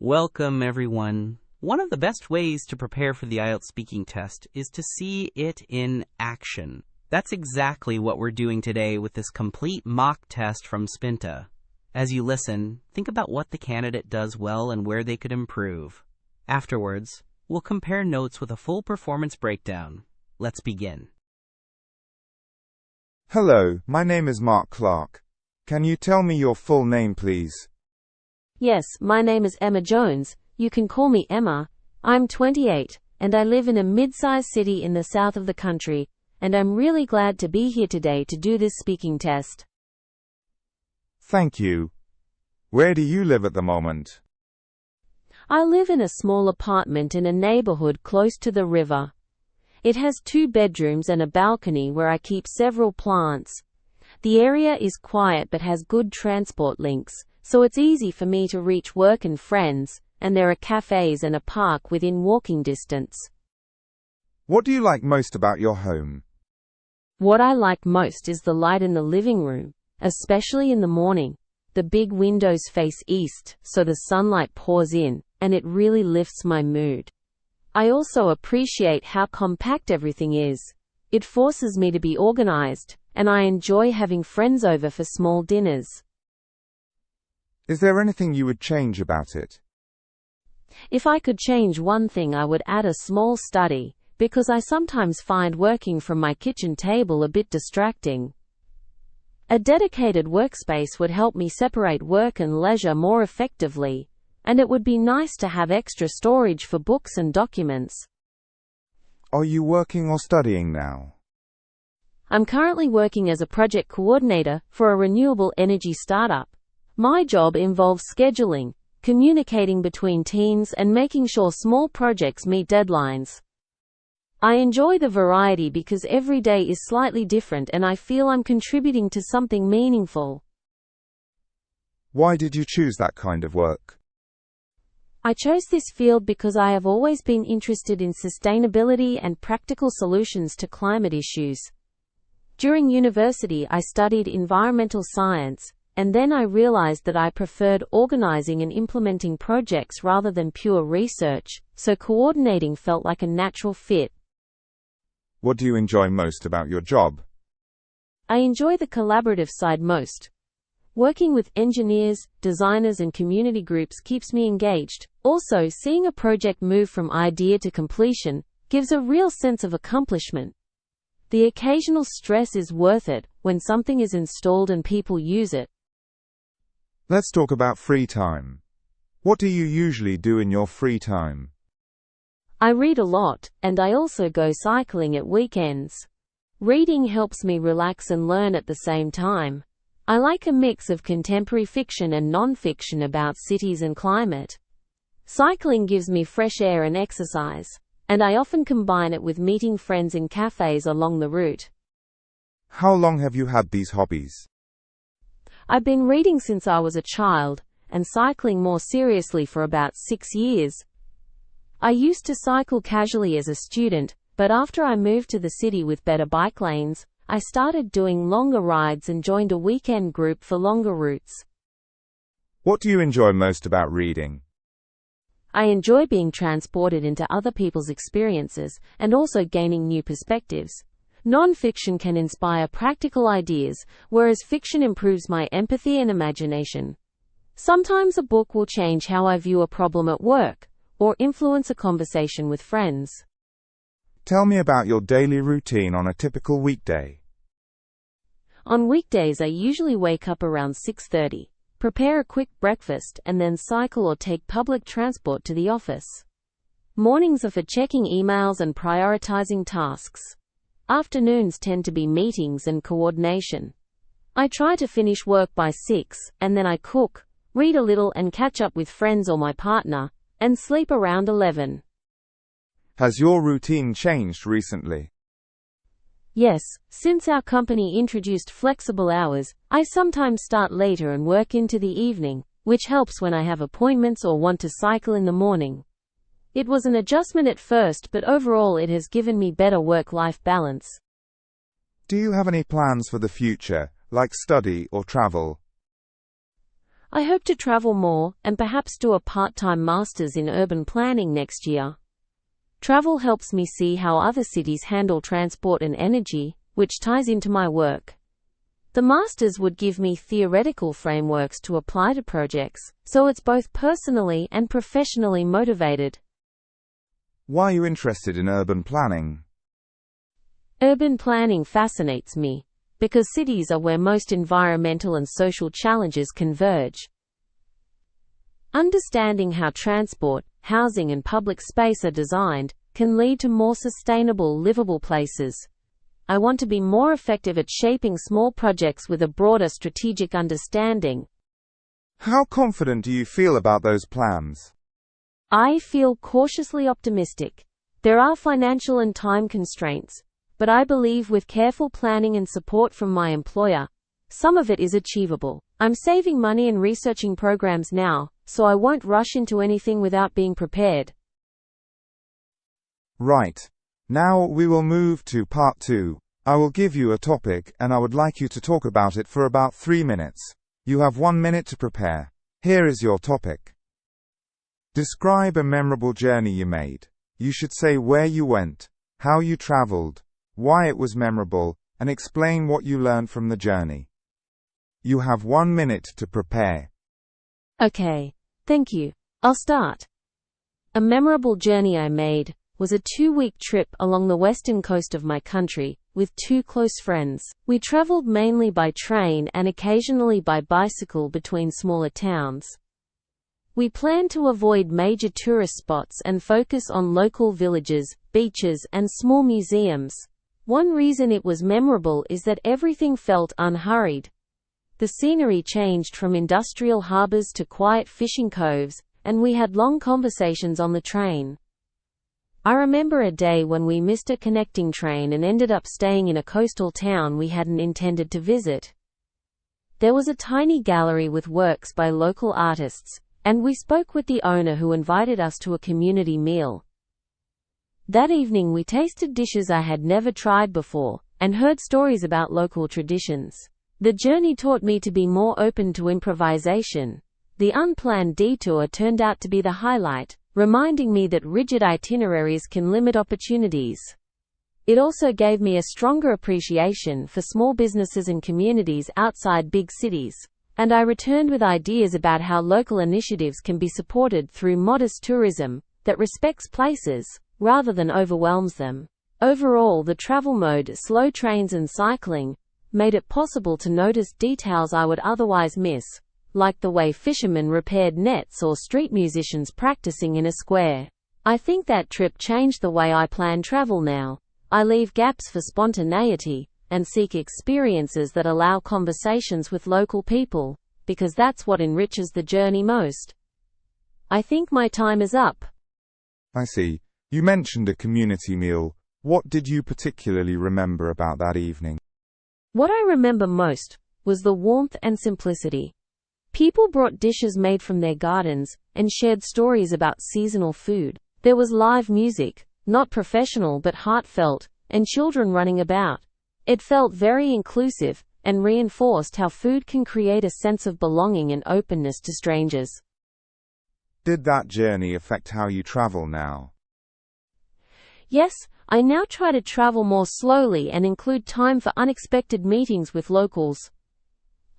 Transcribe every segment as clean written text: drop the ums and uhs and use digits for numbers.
Welcome, everyone. One of the best ways to prepare for the IELTS speaking test is to see it in action. That's exactly what we're doing today with this complete mock test from Spinta. As you listen, think about what the candidate does well and where they could improve. Afterwards, we'll compare notes with a full performance breakdown. Let's begin. Hello, my name is Mark Clark. Can you tell me your full name, please? Yes, my name is Emma Jones. You can call me Emma. I'm 28, and I live in a mid-sized city in the south of the country, and I'm really glad to be here today to do this speaking test. Thank you. Where do you live at the moment? I live in a small apartment in a neighborhood close to the river. It has 2 bedrooms and a balcony where I keep several plants. The area is quiet but has good transport links, so it's easy for me to reach work and friends, and there are cafes and a park within walking distance. What do you like most about your home? What I like most is the light in the living room, especially in the morning. The big windows face east, so the sunlight pours in, and it really lifts my mood. I also appreciate how compact everything is. It forces me to be organized, and I enjoy having friends over for small dinners. Is there anything you would change about it? If I could change one thing, I would add a small study, because I sometimes find working from my kitchen table a bit distracting. A dedicated workspace would help me separate work and leisure more effectively, and it would be nice to have extra storage for books and documents. Are you working or studying now? I'm currently working as a project coordinator for a renewable energy startup. My job involves scheduling, communicating between teams, and making sure small projects meet deadlines. I enjoy the variety because every day is slightly different and I feel I'm contributing to something meaningful. Why did you choose that kind of work? I chose this field because I have always been interested in sustainability and practical solutions to climate issues. During university, I studied environmental science, and then I realized that I preferred organizing and implementing projects rather than pure research, so coordinating felt like a natural fit. What do you enjoy most about your job? I enjoy the collaborative side most. Working with engineers, designers, and community groups keeps me engaged. Also, seeing a project move from idea to completion gives a real sense of accomplishment. The occasional stress is worth it when something is installed and people use it. Let's talk about free time. What do you usually do in your free time? I read a lot, and I also go cycling at weekends. Reading helps me relax and learn at the same time. I like a mix of contemporary fiction and non-fiction about cities and climate. Cycling gives me fresh air and exercise, and I often combine it with meeting friends in cafes along the route. How long have you had these hobbies? I've been reading since I was a child, and cycling more seriously for about 6 years. I used to cycle casually as a student, but after I moved to the city with better bike lanes, I started doing longer rides and joined a weekend group for longer routes. What do you enjoy most about reading? I enjoy being transported into other people's experiences and also gaining new perspectives. Non-fiction can inspire practical ideas, whereas fiction improves my empathy and imagination. Sometimes a book will change how I view a problem at work, or influence a conversation with friends. Tell me about your daily routine on a typical weekday. On weekdays, I usually wake up around 6:30, prepare a quick breakfast, and then cycle or take public transport to the office. Mornings are for checking emails and prioritizing tasks. Afternoons tend to be meetings and coordination. I try to finish work by 6, and then I cook, read a little, and catch up with friends or my partner, and sleep around 11. Has your routine changed recently? Yes, since our company introduced flexible hours, I sometimes start later and work into the evening, which helps when I have appointments or want to cycle in the morning. It was an adjustment at first, but overall it has given me better work-life balance. Do you have any plans for the future, like study or travel? I hope to travel more and perhaps do a part-time master's in urban planning next year. Travel helps me see how other cities handle transport and energy, which ties into my work. The master's would give me theoretical frameworks to apply to projects, so it's both personally and professionally motivated. Why are you interested in urban planning? Urban planning fascinates me, because cities are where most environmental and social challenges converge. Understanding how transport, housing and public space are designed can lead to more sustainable, livable places. I want to be more effective at shaping small projects with a broader strategic understanding. How confident do you feel about those plans? I feel cautiously optimistic. There are financial and time constraints, but I believe with careful planning and support from my employer, some of it is achievable. I'm saving money and researching programs now, so I won't rush into anything without being prepared. Right. Now we will move to part 2. I will give you a topic and I would like you to talk about it for about 3 minutes. You have 1 minute to prepare. Here is your topic. Describe a memorable journey you made. You should say where you went, how you traveled, why it was memorable, and explain what you learned from the journey. You have 1 minute to prepare. Okay, thank you. I'll start. A memorable journey I made was a 2-week trip along the western coast of my country with 2 close friends. We traveled mainly by train and occasionally by bicycle between smaller towns. We planned to avoid major tourist spots and focus on local villages, beaches, and small museums. One reason it was memorable is that everything felt unhurried. The scenery changed from industrial harbors to quiet fishing coves, and we had long conversations on the train. I remember a day when we missed a connecting train and ended up staying in a coastal town we hadn't intended to visit. There was a tiny gallery with works by local artists, and we spoke with the owner who invited us to a community meal. That evening we tasted dishes I had never tried before, and heard stories about local traditions. The journey taught me to be more open to improvisation. The unplanned detour turned out to be the highlight, reminding me that rigid itineraries can limit opportunities. It also gave me a stronger appreciation for small businesses and communities outside big cities, and I returned with ideas about how local initiatives can be supported through modest tourism that respects places rather than overwhelms them. Overall, the travel mode, slow trains and cycling, made it possible to notice details I would otherwise miss, like the way fishermen repaired nets or street musicians practicing in a square. I think that trip changed the way I plan travel now. I leave gaps for spontaneity and seek experiences that allow conversations with local people, because that's what enriches the journey most. I think my time is up. I see. You mentioned a community meal. What did you particularly remember about that evening? What I remember most was the warmth and simplicity. People brought dishes made from their gardens and shared stories about seasonal food. There was live music, not professional but heartfelt, and children running about. It felt very inclusive and reinforced how food can create a sense of belonging and openness to strangers. Did that journey affect how you travel now? Yes, I now try to travel more slowly and include time for unexpected meetings with locals.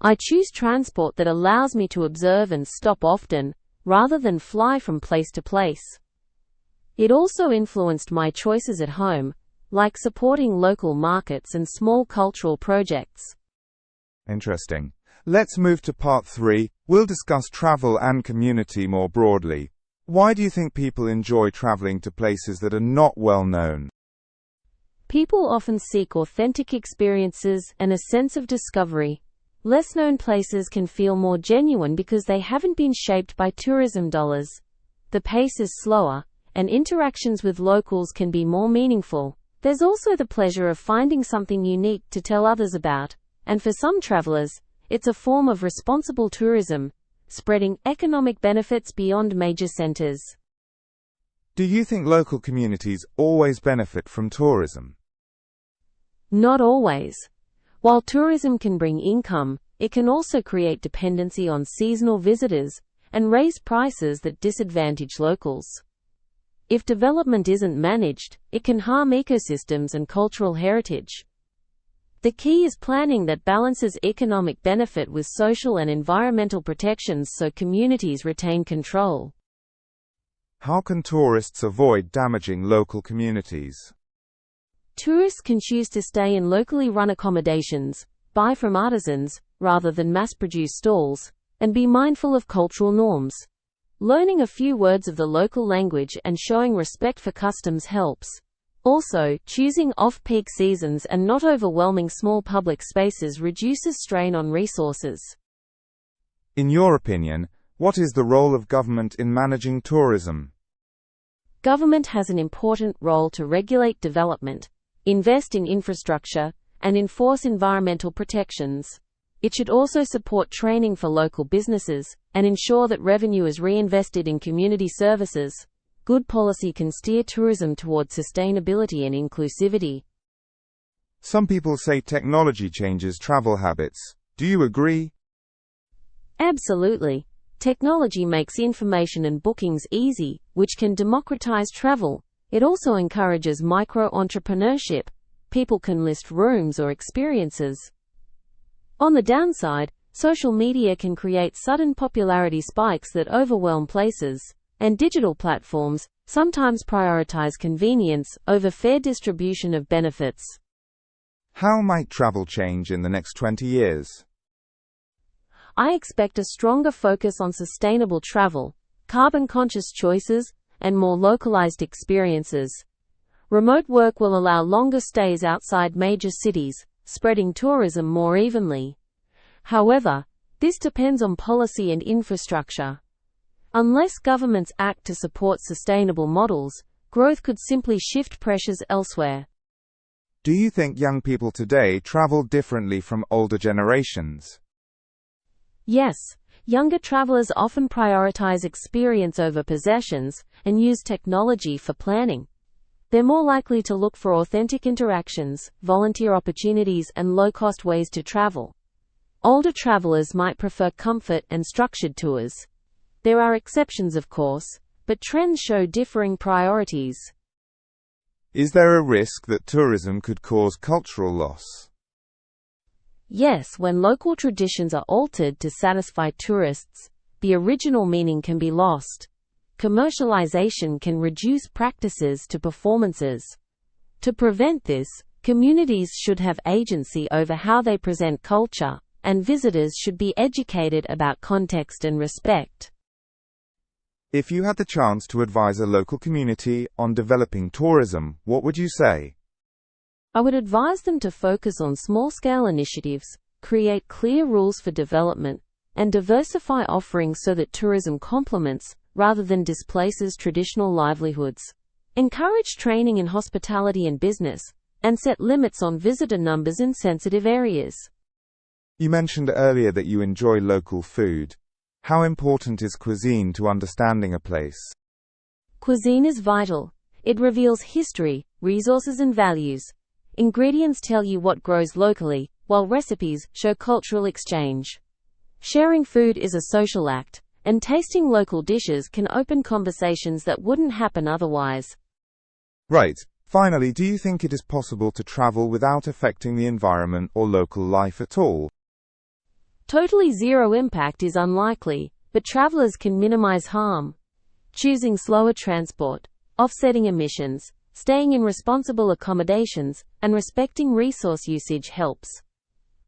I choose transport that allows me to observe and stop often, rather than fly from place to place. It also influenced my choices at home, like supporting local markets and small cultural projects. Interesting. Let's move to part 3. We'll discuss travel and community more broadly. Why do you think people enjoy traveling to places that are not well known? People often seek authentic experiences and a sense of discovery. Less known places can feel more genuine because they haven't been shaped by tourism dollars. The pace is slower, and interactions with locals can be more meaningful. There's also the pleasure of finding something unique to tell others about, and for some travelers, it's a form of responsible tourism, spreading economic benefits beyond major centers. Do you think local communities always benefit from tourism? Not always. While tourism can bring income, it can also create dependency on seasonal visitors and raise prices that disadvantage locals. If development isn't managed, it can harm ecosystems and cultural heritage. The key is planning that balances economic benefit with social and environmental protections so communities retain control. How can tourists avoid damaging local communities? Tourists can choose to stay in locally run accommodations, buy from artisans, rather than mass-produced stalls, and be mindful of cultural norms. Learning a few words of the local language and showing respect for customs helps. Also, choosing off-peak seasons and not overwhelming small public spaces reduces strain on resources. In your opinion, what is the role of government in managing tourism? Government has an important role to regulate development, invest in infrastructure, and enforce environmental protections. It should also support training for local businesses and ensure that revenue is reinvested in community services. Good policy can steer tourism towards sustainability and inclusivity. Some people say technology changes travel habits. Do you agree? Absolutely. Technology makes information and bookings easy, which can democratize travel. It also encourages micro-entrepreneurship. People can list rooms or experiences. On the downside, social media can create sudden popularity spikes that overwhelm places, and digital platforms sometimes prioritize convenience over fair distribution of benefits. How might travel change in the next 20 years? I expect a stronger focus on sustainable travel, carbon-conscious choices, and more localized experiences. Remote work will allow longer stays outside major cities, spreading tourism more evenly. However, this depends on policy and infrastructure. Unless governments act to support sustainable models, growth could simply shift pressures elsewhere. Do you think young people today travel differently from older generations? Yes, younger travelers often prioritize experience over possessions and use technology for planning. They're more likely to look for authentic interactions, volunteer opportunities, and low-cost ways to travel. Older travelers might prefer comfort and structured tours. There are exceptions, of course, but trends show differing priorities. Is there a risk that tourism could cause cultural loss? Yes, when local traditions are altered to satisfy tourists, the original meaning can be lost. Commercialization can reduce practices to performances. To prevent this, communities should have agency over how they present culture, and visitors should be educated about context and respect. If you had the chance to advise a local community on developing tourism, what would you say? I would advise them to focus on small-scale initiatives, create clear rules for development, and diversify offerings so that tourism complements, rather than displaces, traditional livelihoods. Encourage training in hospitality and business, and set limits on visitor numbers in sensitive areas. You mentioned earlier that you enjoy local food. How important is cuisine to understanding a place? Cuisine is vital. It reveals history, resources, and values. Ingredients tell you what grows locally, while recipes show cultural exchange. Sharing food is a social act, and tasting local dishes can open conversations that wouldn't happen otherwise. Right. Finally, do you think it is possible to travel without affecting the environment or local life at all? Totally zero impact is unlikely, but travelers can minimize harm. Choosing slower transport, offsetting emissions, staying in responsible accommodations, and respecting resource usage helps.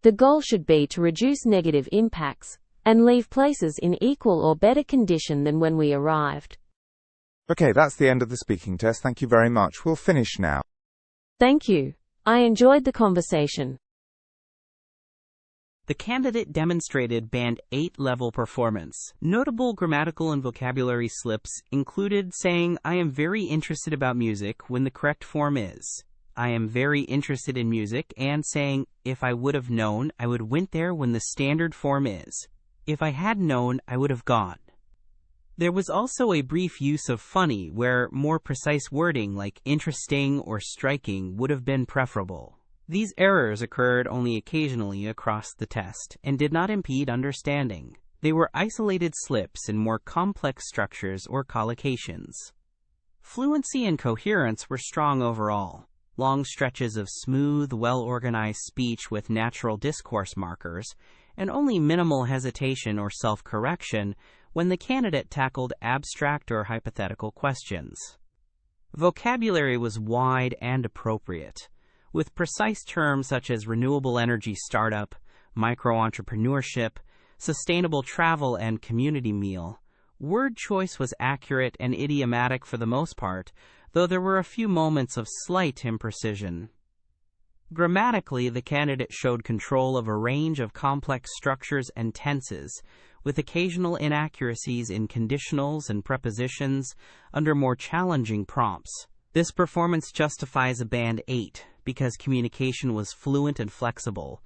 The goal should be to reduce negative impacts and leave places in equal or better condition than when we arrived. Okay, that's the end of the speaking test. Thank you very much. We'll finish now. Thank you. I enjoyed the conversation. The candidate demonstrated Band 8 level performance. Notable grammatical and vocabulary slips included saying, I am very interested about music when the correct form is, I am very interested in music, and saying, if I would have known, I would went there when the standard form is, if I had known, I would have gone. There was also a brief use of funny where more precise wording like interesting or striking would have been preferable. These errors occurred only occasionally across the test and did not impede understanding. They were isolated slips in more complex structures or collocations. Fluency and coherence were strong overall. Long stretches of smooth, well-organized speech with natural discourse markers, and only minimal hesitation or self-correction when the candidate tackled abstract or hypothetical questions. Vocabulary was wide and appropriate, with precise terms such as renewable energy startup, micro-entrepreneurship, sustainable travel, and community meal. Word choice was accurate and idiomatic for the most part, though there were a few moments of slight imprecision. Grammatically, the candidate showed control of a range of complex structures and tenses, with occasional inaccuracies in conditionals and prepositions under more challenging prompts. This performance justifies a band 8 because communication was fluent and flexible,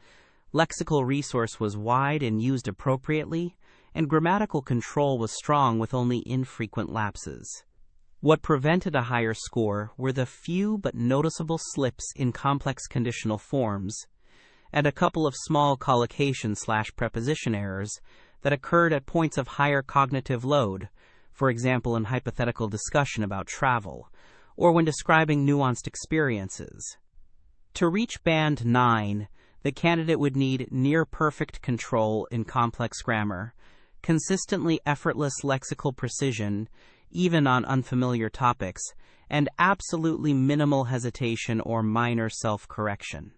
lexical resource was wide and used appropriately, and grammatical control was strong with only infrequent lapses. What prevented a higher score were the few but noticeable slips in complex conditional forms, and a couple of small collocation/preposition errors that occurred at points of higher cognitive load, for example in hypothetical discussion about travel, or when describing nuanced experiences. To reach Band 9, the candidate would need near-perfect control in complex grammar, consistently effortless lexical precision, even on unfamiliar topics, and absolutely minimal hesitation or minor self-correction.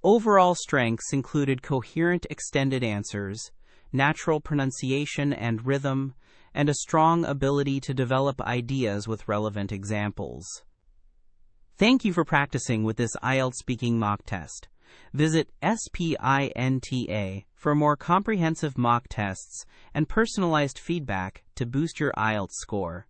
Overall strengths included coherent extended answers, natural pronunciation and rhythm, and a strong ability to develop ideas with relevant examples. Thank you for practicing with this IELTS speaking mock test. Visit Spinta for more comprehensive mock tests and personalized feedback to boost your IELTS score.